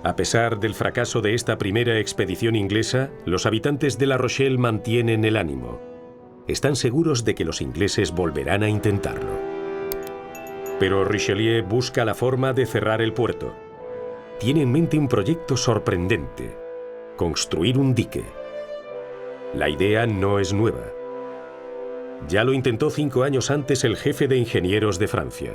A pesar del fracaso de esta primera expedición inglesa, los habitantes de La Rochelle mantienen el ánimo. Están seguros de que los ingleses volverán a intentarlo. Pero Richelieu busca la forma de cerrar el puerto. Tiene en mente un proyecto sorprendente: construir un dique. La idea no es nueva. Ya lo intentó 5 años antes el jefe de ingenieros de Francia.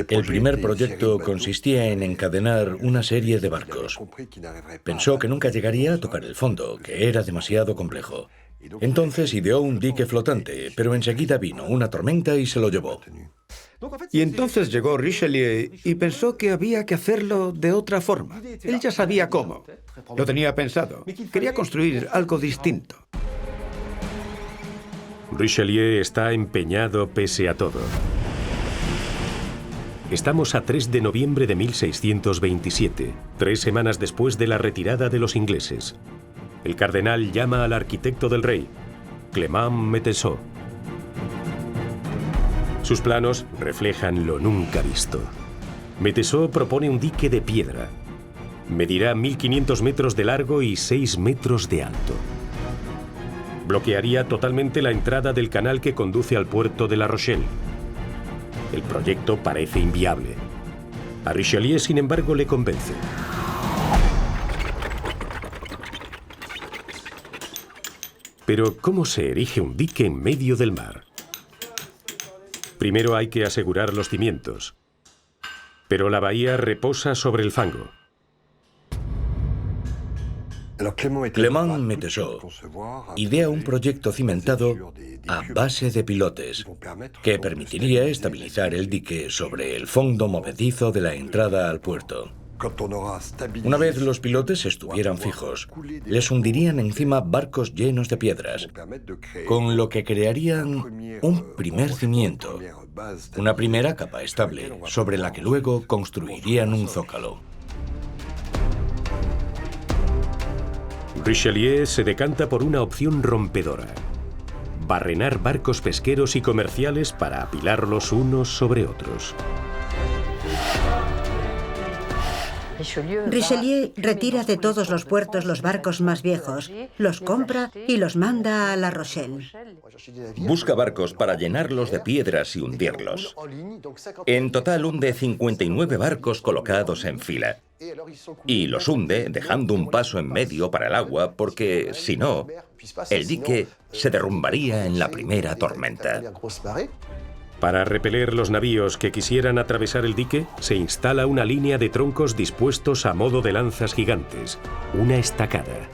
El primer proyecto consistía en encadenar una serie de barcos. Pensó que nunca llegaría a tocar el fondo, que era demasiado complejo. Entonces ideó un dique flotante, pero enseguida vino una tormenta y se lo llevó. Y entonces llegó Richelieu y pensó que había que hacerlo de otra forma. Él ya sabía cómo. Lo tenía pensado. Quería construir algo distinto. Richelieu está empeñado pese a todo. Estamos a 3 de noviembre de 1627, 3 semanas después de la retirada de los ingleses. El cardenal llama al arquitecto del rey, Clément Méteseau. Sus planos reflejan lo nunca visto. Méteseau propone un dique de piedra. Medirá 1500 metros de largo y 6 metros de alto. Bloquearía totalmente la entrada del canal que conduce al puerto de La Rochelle. El proyecto parece inviable. A Richelieu, sin embargo, le convence. Pero, ¿cómo se erige un dique en medio del mar? Primero hay que asegurar los cimientos. Pero la bahía reposa sobre el fango. Clément Méteseau idea un proyecto cimentado a base de pilotes que permitiría estabilizar el dique sobre el fondo movedizo de la entrada al puerto. Una vez los pilotes estuvieran fijos, les hundirían encima barcos llenos de piedras, con lo que crearían un primer cimiento, una primera capa estable, sobre la que luego construirían un zócalo. Richelieu se decanta por una opción rompedora: barrenar barcos pesqueros y comerciales para apilarlos unos sobre otros. Richelieu retira de todos los puertos los barcos más viejos, los compra y los manda a La Rochelle. Busca barcos para llenarlos de piedras y hundirlos. En total hunde 59 barcos colocados en fila. Y los hunde dejando un paso en medio para el agua porque, si no, el dique se derrumbaría en la primera tormenta. Para repeler los navíos que quisieran atravesar el dique, se instala una línea de troncos dispuestos a modo de lanzas gigantes, una estacada.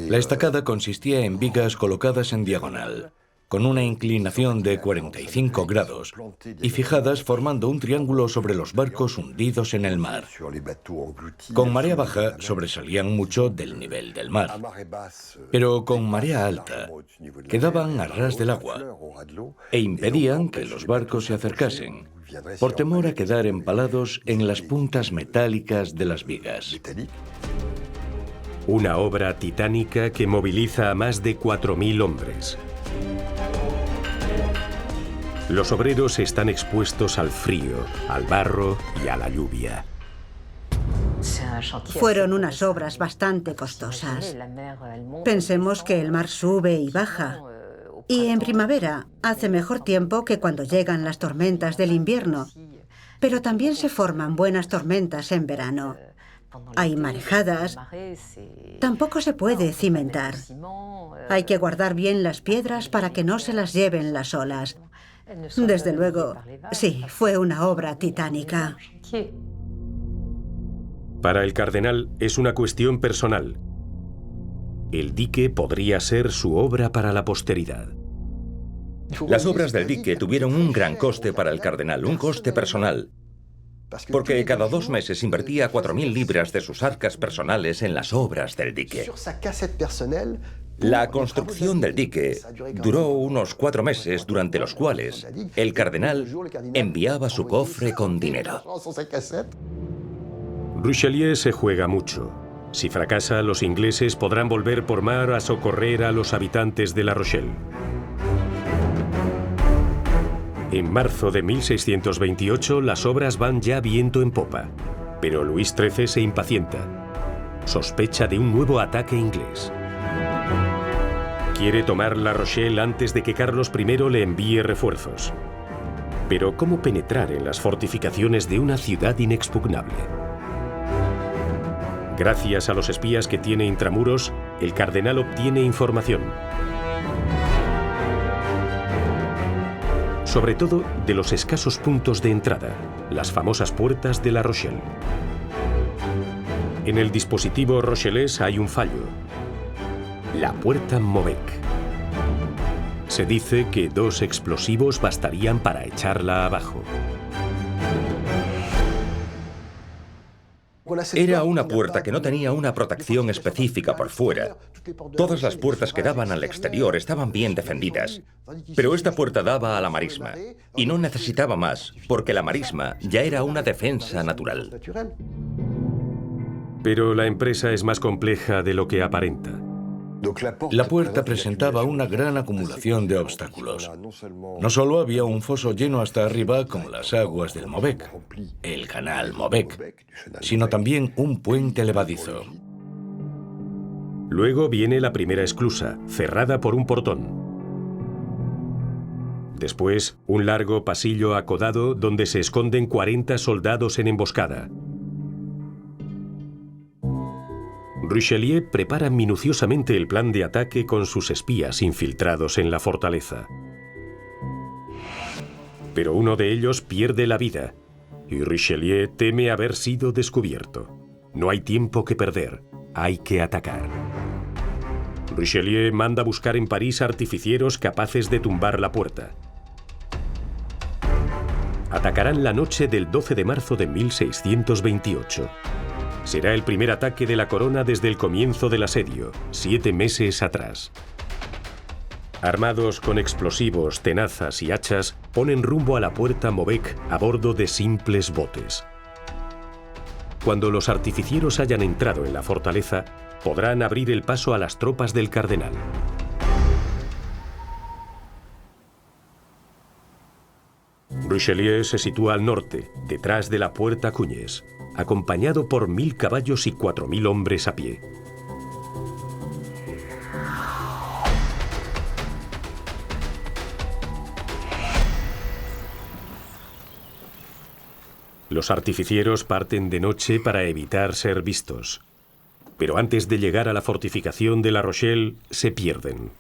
La estacada consistía en vigas colocadas en diagonal, con una inclinación de 45 grados y fijadas formando un triángulo sobre los barcos hundidos en el mar. Con marea baja sobresalían mucho del nivel del mar, pero con marea alta quedaban a ras del agua e impedían que los barcos se acercasen, por temor a quedar empalados en las puntas metálicas de las vigas. Una obra titánica que moviliza a más de 4000 hombres. Los obreros están expuestos al frío, al barro y a la lluvia. Fueron unas obras bastante costosas. Pensemos que el mar sube y baja. Y en primavera hace mejor tiempo que cuando llegan las tormentas del invierno. Pero también se forman buenas tormentas en verano. Hay marejadas. Tampoco se puede cimentar. Hay que guardar bien las piedras para que no se las lleven las olas. Desde luego, sí, fue una obra titánica. Para el cardenal es una cuestión personal. El dique podría ser su obra para la posteridad. Las obras del dique tuvieron un gran coste para el cardenal, un coste personal, porque cada 2 meses invertía 4000 libras de sus arcas personales en las obras del dique. La construcción del dique duró unos 4 meses, durante los cuales el cardenal enviaba su cofre con dinero. Richelieu se juega mucho. Si fracasa, los ingleses podrán volver por mar a socorrer a los habitantes de La Rochelle. En marzo de 1628 las obras van ya viento en popa, pero Luis XIII se impacienta. Sospecha de un nuevo ataque inglés. Quiere tomar La Rochelle antes de que Carlos I le envíe refuerzos. Pero ¿cómo penetrar en las fortificaciones de una ciudad inexpugnable? Gracias a los espías que tiene intramuros, el cardenal obtiene información. Sobre todo de los escasos puntos de entrada, las famosas puertas de La Rochelle. En el dispositivo rochelés hay un fallo. La puerta Maubeuge. Se dice que 2 explosivos bastarían para echarla abajo. Era una puerta que no tenía una protección específica por fuera. Todas las puertas que daban al exterior estaban bien defendidas. Pero esta puerta daba a la marisma. Y no necesitaba más, porque la marisma ya era una defensa natural. Pero la empresa es más compleja de lo que aparenta. La puerta presentaba una gran acumulación de obstáculos. No solo había un foso lleno hasta arriba con las aguas del Maubeuge, el canal Maubeuge, sino también un puente levadizo. Luego viene la primera esclusa, cerrada por un portón. Después, un largo pasillo acodado donde se esconden 40 soldados en emboscada. Richelieu prepara minuciosamente el plan de ataque con sus espías infiltrados en la fortaleza. Pero uno de ellos pierde la vida y Richelieu teme haber sido descubierto. No hay tiempo que perder, hay que atacar. Richelieu manda buscar en París artificieros capaces de tumbar la puerta. Atacarán la noche del 12 de marzo de 1628. Será el primer ataque de la corona desde el comienzo del asedio, 7 meses atrás. Armados con explosivos, tenazas y hachas, ponen rumbo a la puerta Maubeuge a bordo de simples botes. Cuando los artificieros hayan entrado en la fortaleza, podrán abrir el paso a las tropas del cardenal. Richelieu se sitúa al norte, detrás de la puerta Cuñes, acompañado por 1000 caballos y 4000 hombres a pie. Los artificieros parten de noche para evitar ser vistos. Pero antes de llegar a la fortificación de La Rochelle, se pierden.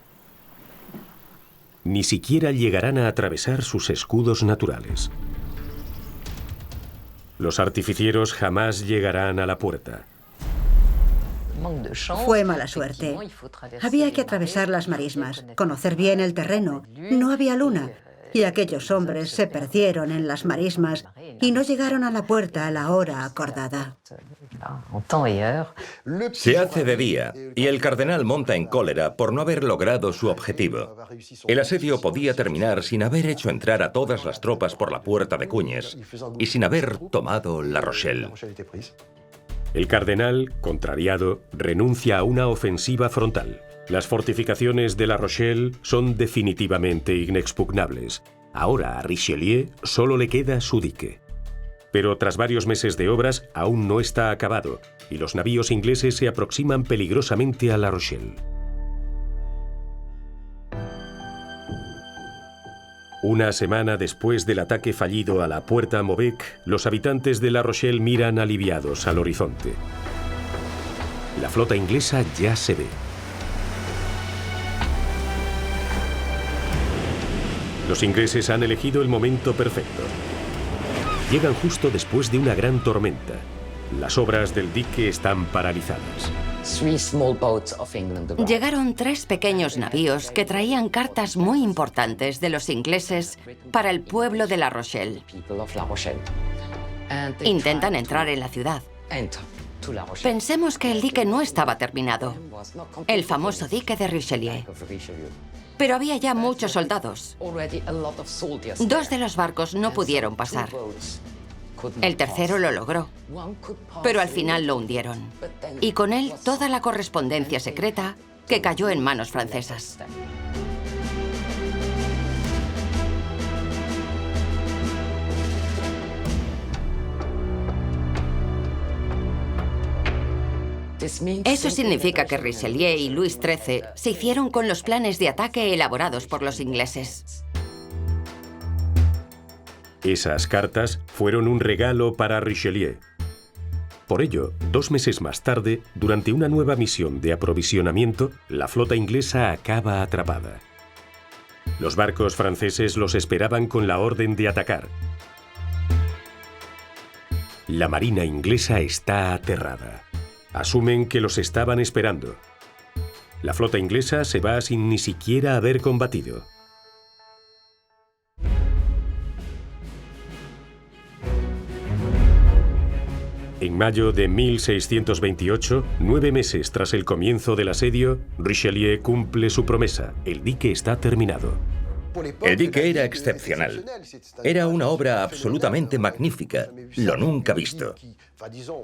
Ni siquiera llegarán a atravesar sus escudos naturales. Los artificieros jamás llegarán a la puerta. Fue mala suerte. Había que atravesar las marismas, conocer bien el terreno. No había luna. Y aquellos hombres se perdieron en las marismas y no llegaron a la puerta a la hora acordada. Se hace de día y el cardenal monta en cólera por no haber logrado su objetivo. El asedio podía terminar sin haber hecho entrar a todas las tropas por la puerta de Cuñes y sin haber tomado La Rochelle. El cardenal, contrariado, renuncia a una ofensiva frontal. Las fortificaciones de La Rochelle son definitivamente inexpugnables. Ahora a Richelieu solo le queda su dique. Pero tras varios meses de obras aún no está acabado y los navíos ingleses se aproximan peligrosamente a La Rochelle. Una semana después del ataque fallido a la puerta Maubeuge, los habitantes de La Rochelle miran aliviados al horizonte. La flota inglesa ya se ve. Los ingleses han elegido el momento perfecto. Llegan justo después de una gran tormenta. Las obras del dique están paralizadas. Llegaron 3 pequeños navíos que traían cartas muy importantes de los ingleses para el pueblo de La Rochelle. Intentan entrar en la ciudad. Pensemos que el dique no estaba terminado, el famoso dique de Richelieu. Pero había ya muchos soldados. 2 de los barcos no pudieron pasar. El tercero lo logró, pero al final lo hundieron. Y con él toda la correspondencia secreta que cayó en manos francesas. Eso significa que Richelieu y Luis XIII se hicieron con los planes de ataque elaborados por los ingleses. Esas cartas fueron un regalo para Richelieu. Por ello, 2 meses más tarde, durante una nueva misión de aprovisionamiento, la flota inglesa acaba atrapada. Los barcos franceses los esperaban con la orden de atacar. La marina inglesa está aterrada. Asumen que los estaban esperando. La flota inglesa se va sin ni siquiera haber combatido. En mayo de 1628, 9 meses tras el comienzo del asedio, Richelieu cumple su promesa. El dique está terminado. El dique era excepcional. Era una obra absolutamente magnífica, lo nunca visto.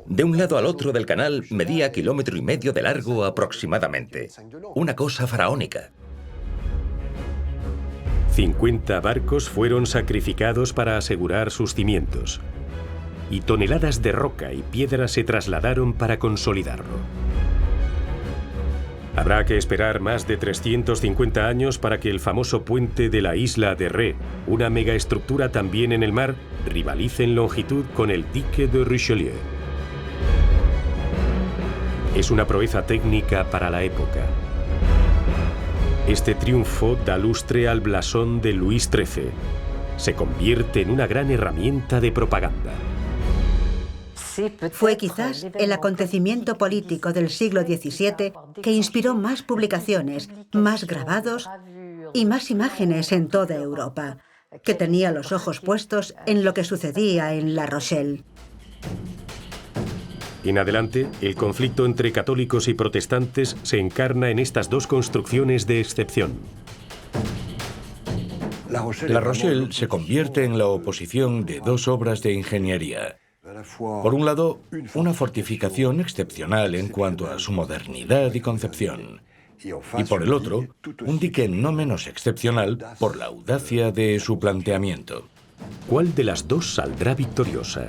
De un lado al otro del canal medía 1,5 kilómetros de largo aproximadamente. Una cosa faraónica. 50 barcos fueron sacrificados para asegurar sus cimientos. Y toneladas de roca y piedra se trasladaron para consolidarlo. Habrá que esperar más de 350 años para que el famoso puente de la isla de Ré, una megaestructura también en el mar, rivalice en longitud con el dique de Richelieu. Es una proeza técnica para la época. Este triunfo da lustre al blasón de Luis XIII. Se convierte en una gran herramienta de propaganda. Fue quizás el acontecimiento político del siglo XVII que inspiró más publicaciones, más grabados y más imágenes en toda Europa, que tenía los ojos puestos en lo que sucedía en La Rochelle. En adelante, el conflicto entre católicos y protestantes se encarna en estas dos construcciones de excepción. La Rochelle se convierte en la oposición de 2 obras de ingeniería. Por un lado, una fortificación excepcional en cuanto a su modernidad y concepción. Y por el otro, un dique no menos excepcional por la audacia de su planteamiento. ¿Cuál de las dos saldrá victoriosa?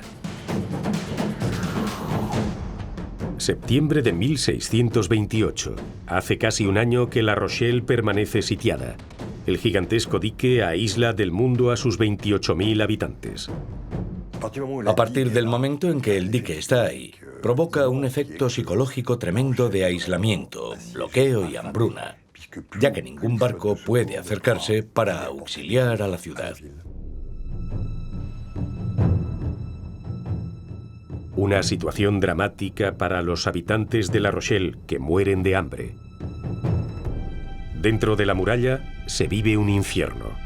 Septiembre de 1628. Hace casi un año que La Rochelle permanece sitiada. El gigantesco dique aísla del mundo a sus 28.000 habitantes. A partir del momento en que el dique está ahí, provoca un efecto psicológico tremendo de aislamiento, bloqueo y hambruna, ya que ningún barco puede acercarse para auxiliar a la ciudad. Una situación dramática para los habitantes de La Rochelle que mueren de hambre. Dentro de la muralla se vive un infierno.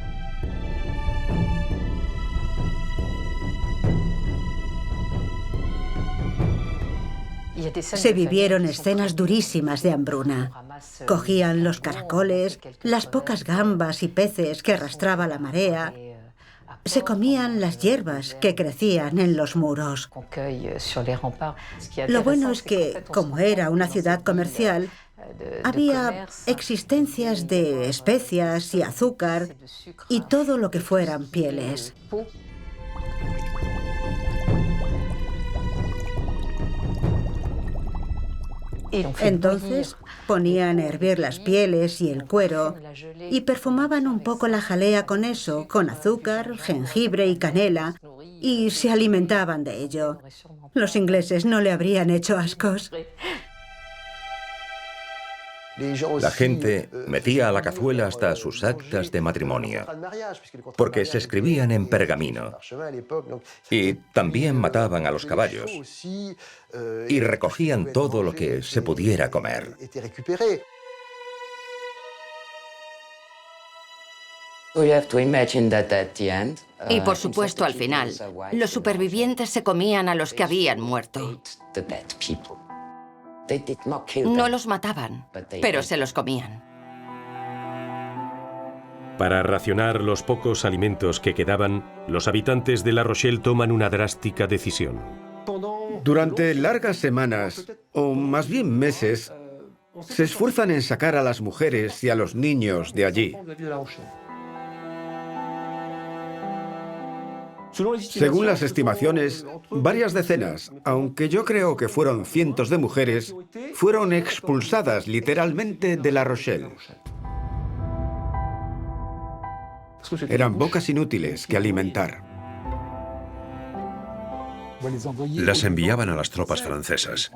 Se vivieron escenas durísimas de hambruna. Cogían los caracoles, las pocas gambas y peces que arrastraba la marea. Se comían las hierbas que crecían en los muros. Lo bueno es que, como era una ciudad comercial, había existencias de especias y azúcar y todo lo que fueran pieles. Entonces ponían a hervir las pieles y el cuero y perfumaban un poco la jalea con eso, con azúcar, jengibre y canela, y se alimentaban de ello. Los ingleses no le habrían hecho ascos. La gente metía a la cazuela hasta sus actas de matrimonio, porque se escribían en pergamino. Y también mataban a los caballos y recogían todo lo que se pudiera comer. Y por supuesto, al final, los supervivientes se comían a los que habían muerto. No los mataban, pero se los comían. Para racionar los pocos alimentos que quedaban, los habitantes de La Rochelle toman una drástica decisión. Durante largas semanas, o más bien meses, se esfuerzan en sacar a las mujeres y a los niños de allí. Según las estimaciones, varias decenas, aunque yo creo que fueron cientos de mujeres, fueron expulsadas literalmente de La Rochelle. Eran bocas inútiles que alimentar. Las enviaban a las tropas francesas,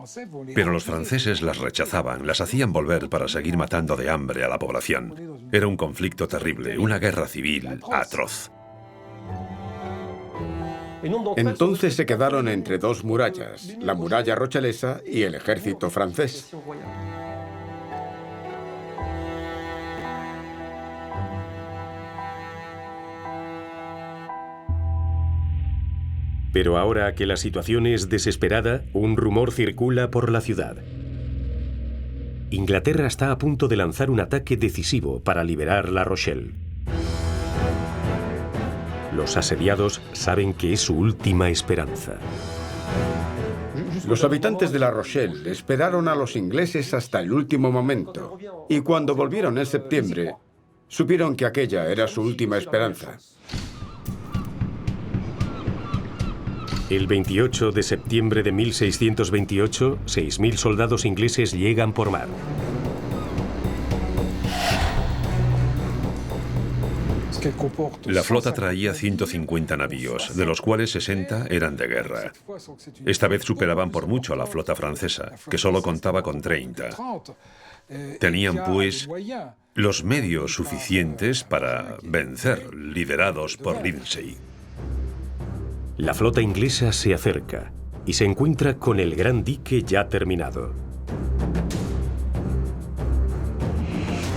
pero los franceses las rechazaban, las hacían volver para seguir matando de hambre a la población. Era un conflicto terrible, una guerra civil atroz. Entonces se quedaron entre dos murallas, la muralla rochelesa y el ejército francés. Pero ahora que la situación es desesperada, un rumor circula por la ciudad. Inglaterra está a punto de lanzar un ataque decisivo para liberar La Rochelle. Los asediados saben que es su última esperanza. Los habitantes de La Rochelle esperaron a los ingleses hasta el último momento, y cuando volvieron en septiembre, supieron que aquella era su última esperanza. El 28 de septiembre de 1628, 6.000 soldados ingleses llegan por mar. La flota traía 150 navíos, de los cuales 60 eran de guerra. Esta vez superaban por mucho a la flota francesa, que solo contaba con 30. Tenían, pues, los medios suficientes para vencer, liderados por Lindsay. La flota inglesa se acerca y se encuentra con el gran dique ya terminado.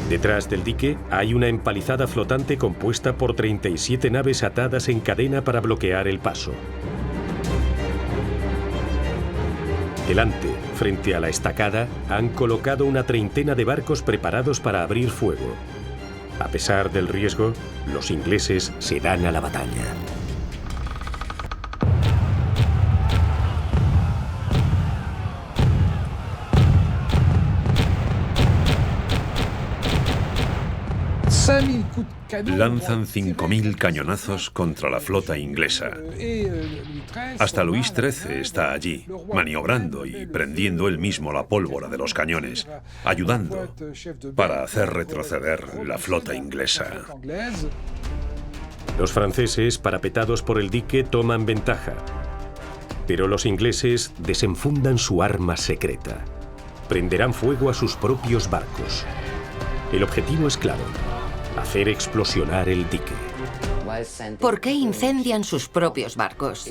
Detrás del dique hay una empalizada flotante compuesta por 37 naves atadas en cadena para bloquear el paso. Delante, frente a la estacada, han colocado una treintena de barcos preparados para abrir fuego. A pesar del riesgo, los ingleses se dan a la batalla. Lanzan 5.000 cañonazos contra la flota inglesa. Hasta Luis XIII está allí, maniobrando y prendiendo él mismo la pólvora de los cañones, ayudando para hacer retroceder la flota inglesa. Los franceses, parapetados por el dique, toman ventaja. Pero los ingleses desenfundan su arma secreta. Prenderán fuego a sus propios barcos. El objetivo es claro: hacer explosionar el dique. ¿Por qué incendian sus propios barcos?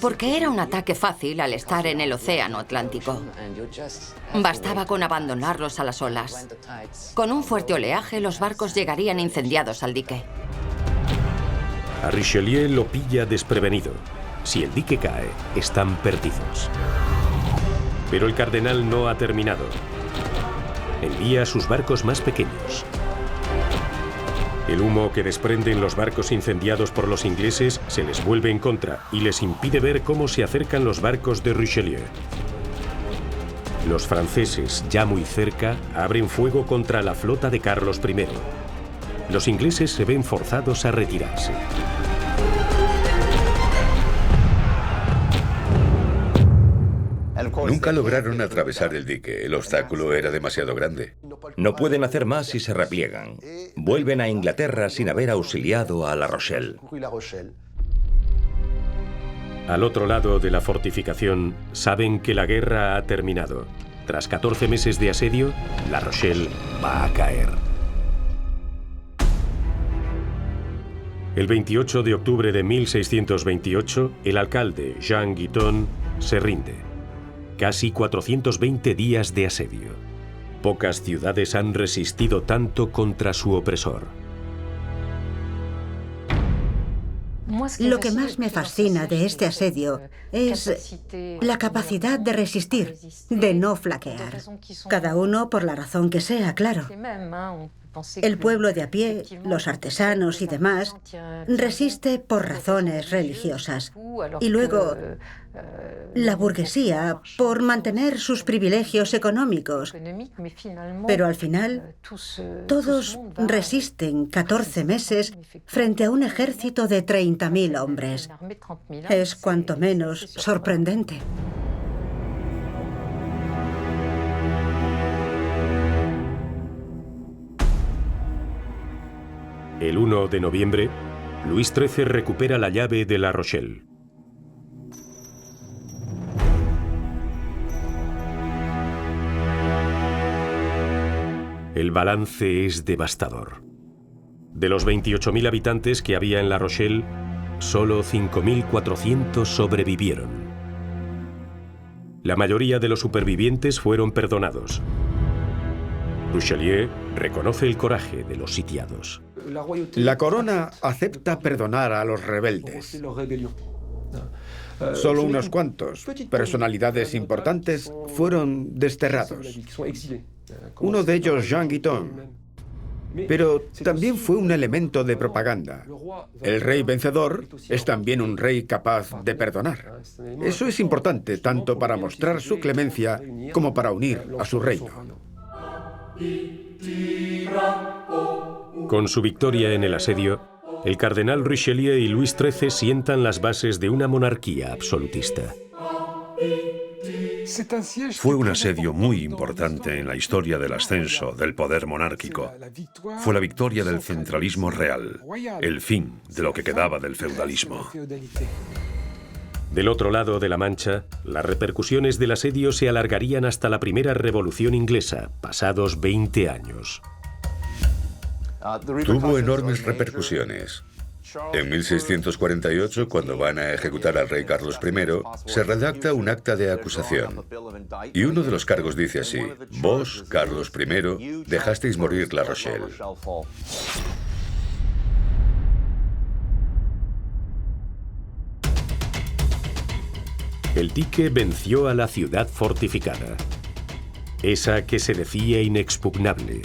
Porque era un ataque fácil al estar en el océano Atlántico. Bastaba con abandonarlos a las olas. Con un fuerte oleaje, los barcos llegarían incendiados al dique. A Richelieu lo pilla desprevenido. Si el dique cae, están perdidos. Pero el cardenal no ha terminado. Envía a sus barcos más pequeños. El humo que desprenden los barcos incendiados por los ingleses se les vuelve en contra y les impide ver cómo se acercan los barcos de Richelieu. Los franceses, ya muy cerca, abren fuego contra la flota de Carlos I. Los ingleses se ven forzados a retirarse. Nunca lograron atravesar el dique. El obstáculo era demasiado grande. No pueden hacer más y se repliegan. Vuelven a Inglaterra sin haber auxiliado a La Rochelle. Al otro lado de la fortificación, saben que la guerra ha terminado. Tras 14 meses de asedio, La Rochelle va a caer. El 28 de octubre de 1628, el alcalde, Jean Guiton, se rinde. Casi 420 días de asedio. Pocas ciudades han resistido tanto contra su opresor. Lo que más me fascina de este asedio es la capacidad de resistir, de no flaquear. Cada uno por la razón que sea, claro. El pueblo de a pie, los artesanos y demás, resiste por razones religiosas. Y luego, la burguesía por mantener sus privilegios económicos. Pero al final, todos resisten 14 meses frente a un ejército de 30.000 hombres. Es cuanto menos sorprendente. El 1 de noviembre, Luis XIII recupera la llave de La Rochelle. El balance es devastador. De los 28.000 habitantes que había en La Rochelle, solo 5.400 sobrevivieron. La mayoría de los supervivientes fueron perdonados. Richelieu reconoce el coraje de los sitiados. La corona acepta perdonar a los rebeldes. Solo unos cuantos, personalidades importantes, fueron desterrados. Uno de ellos, Jean Guiton. Pero también fue un elemento de propaganda. El rey vencedor es también un rey capaz de perdonar. Eso es importante tanto para mostrar su clemencia como para unir a su reino. Con su victoria en el asedio, el cardenal Richelieu y Luis XIII sientan las bases de una monarquía absolutista. Fue un asedio muy importante en la historia del ascenso del poder monárquico. Fue la victoria del centralismo real, el fin de lo que quedaba del feudalismo. Del otro lado de la Mancha, las repercusiones del asedio se alargarían hasta la primera Revolución Inglesa, pasados 20 años. Tuvo enormes repercusiones. En 1648, cuando van a ejecutar al rey Carlos I, se redacta un acta de acusación. Y uno de los cargos dice así: vos, Carlos I, dejasteis morir La Rochelle. El dique venció a la ciudad fortificada, esa que se decía inexpugnable.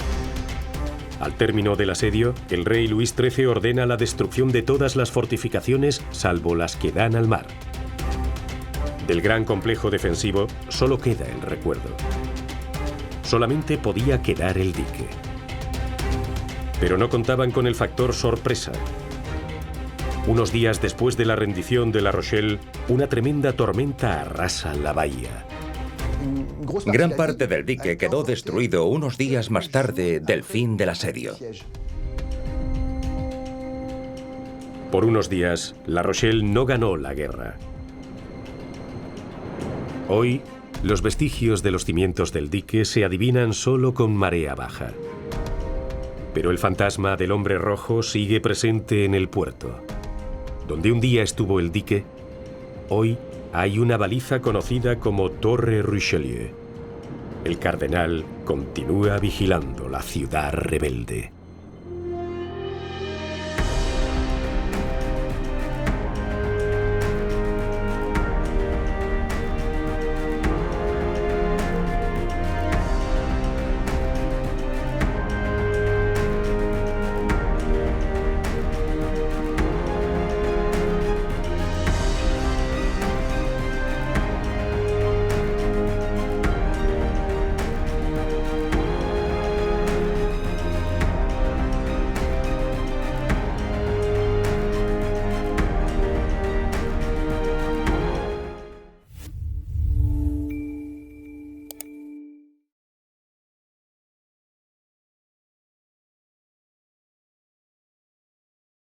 Al término del asedio, el rey Luis XIII ordena la destrucción de todas las fortificaciones salvo las que dan al mar. Del gran complejo defensivo solo queda el recuerdo. Solamente podía quedar el dique. Pero no contaban con el factor sorpresa. Unos días después de la rendición de La Rochelle, una tremenda tormenta arrasa la bahía. Gran parte del dique quedó destruido unos días más tarde del fin del asedio. Por unos días, La Rochelle no ganó la guerra. Hoy, los vestigios de los cimientos del dique se adivinan solo con marea baja. Pero el fantasma del hombre rojo sigue presente en el puerto. Donde un día estuvo el dique, hoy hay una baliza conocida como Torre Richelieu. El cardenal continúa vigilando la ciudad rebelde.